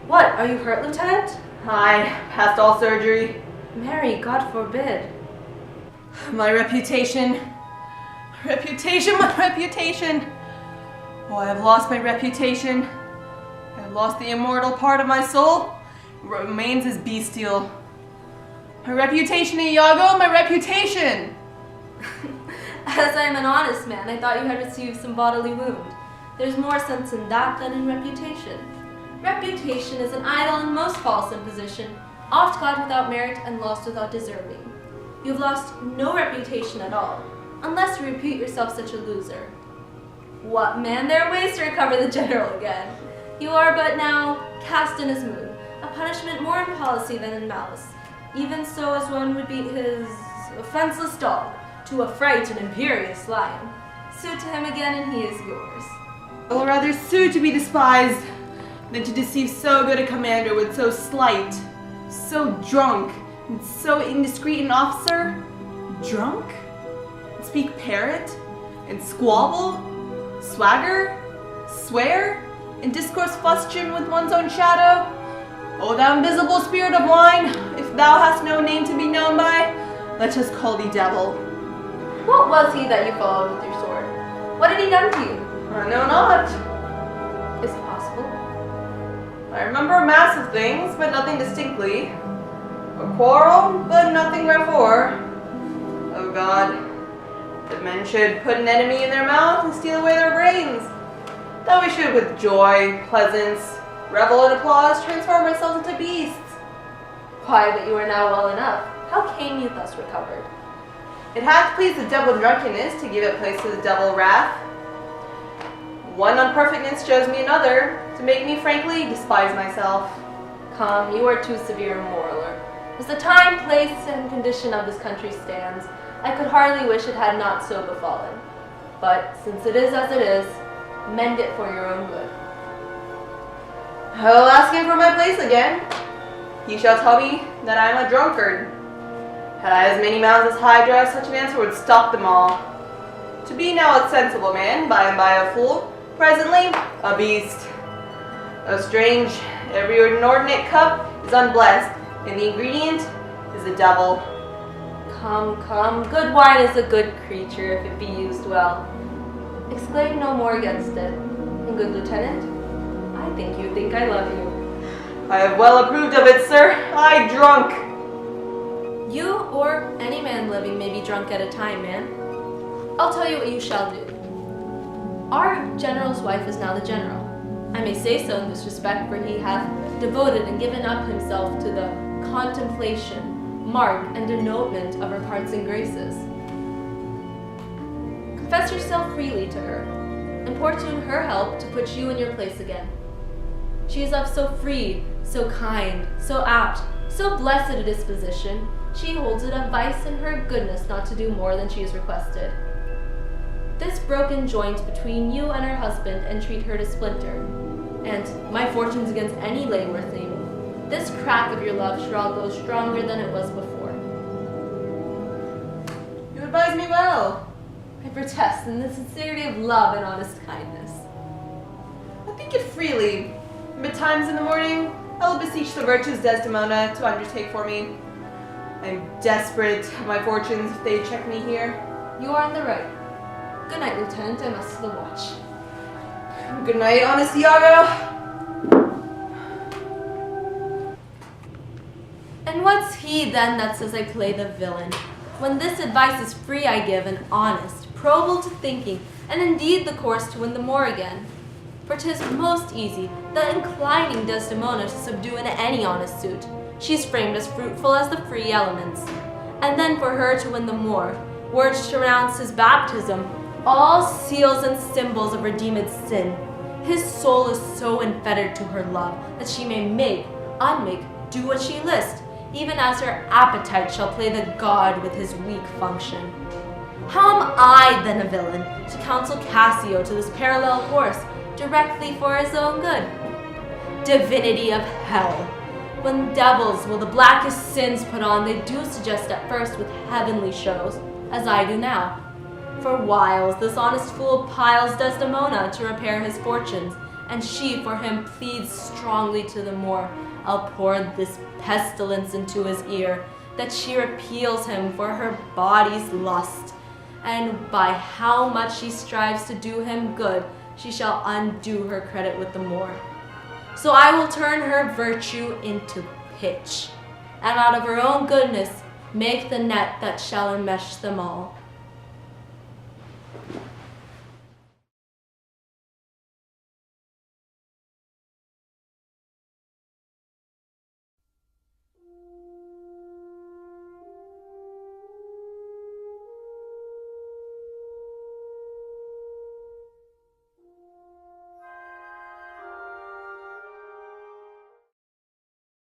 What, are you hurt, Lieutenant? Aye, past all surgery. Mary, God forbid. My reputation. My reputation. Oh, I have lost my reputation. I have lost the immortal part of my soul. It remains as bestial. My reputation, Iago, my reputation! As I am an honest man, I thought you had received some bodily wound. There's more sense in that than in reputation. Reputation is an idle and most false imposition, oft got without merit and lost without deserving. You have lost no reputation at all, unless you repute yourself such a loser. What, man, there are ways to recover the general again. You are but now cast in his mood, a punishment more in policy than in malice, even so as one would beat his offenseless dog to affright an imperious lion. Sue to him again and he is yours. I will rather sue to be despised than to deceive so good a commander with so slight, so drunk, and so indiscreet an officer. Drunk? And speak parrot? And squabble? Swagger? Swear? And discourse fustian with one's own shadow? O thou invisible spirit of wine, if thou hast no name to be known by, let us call thee devil. What was he that you followed with your sword? What had he done to you? I know not. Is it possible? I remember a mass of things, but nothing distinctly. A quarrel, but nothing wherefore. Oh God, that men should put an enemy in their mouth and steal away their brains. That we should with joy, pleasance, revel in applause, transform ourselves into beasts. Why, but you are now well enough. How came you thus recovered? It hath pleased the devil drunkenness to give it place to the devil wrath. One unperfectness shows me another, to make me frankly despise myself. Come, you are too severe a moraler. As the time, place, and condition of this country stands, I could hardly wish it had not so befallen. But since it is as it is, mend it for your own good. I will ask him for my place again. He shall tell me that I am a drunkard. Had I as many mouths as Hydra, such an answer would stop them all. To be now a sensible man, by and by a fool, presently a beast. Oh strange, every inordinate cup is unblessed, and the ingredient is the devil. Come, good wine is a good creature if it be used well. Exclaim no more against it. And good lieutenant, I think you think I love you. I have well approved of it, sir. I drunk. You or any man living may be drunk at a time, man. I'll tell you what you shall do. Our general's wife is now the general. I may say so in this respect, for he hath devoted and given up himself to the contemplation, mark, and denotement of her parts and graces. Confess yourself freely to her. Importune her help to put you in your place again. She is of so free, so kind, so apt, so blessed a disposition, she holds it a vice in her goodness not to do more than she is requested. This broken joint between you and her husband entreat her to splinter, and my fortunes against any lay worth naming, this crack of your love shall go stronger than it was before. You advise me well. I protest in the sincerity of love and honest kindness. I think it freely. Betimes in the morning, I will beseech the virtuous Desdemona to undertake for me. I am desperate of my fortunes if they check me here. You are in the right. Good night, Lieutenant. I must to the watch. Good night, honest Iago. And what's he then that says I play the villain? When this advice is free I give, and honest, probable to thinking, and indeed the course to win the more again. For 'tis most easy, the inclining Desdemona to subdue in any honest suit. She's framed as fruitful as the free elements. And then for her to win the more, words to renounce his baptism, all seals and symbols of redeemed sin. His soul is so enfettered to her love, that she may make, unmake, do what she list, even as her appetite shall play the god with his weak function. How am I then a villain, to counsel Cassio to this parallel course, directly for his own good? Divinity of hell! When devils will the blackest sins put on, they do suggest at first with heavenly shows, as I do now. For whiles this honest fool piles Desdemona to repair his fortunes, and she for him pleads strongly to the more. I'll pour this pestilence into his ear, that she repeals him for her body's lust, and by how much she strives to do him good, she shall undo her credit with the more. So I will turn her virtue into pitch, and out of her own goodness make the net that shall enmesh them all.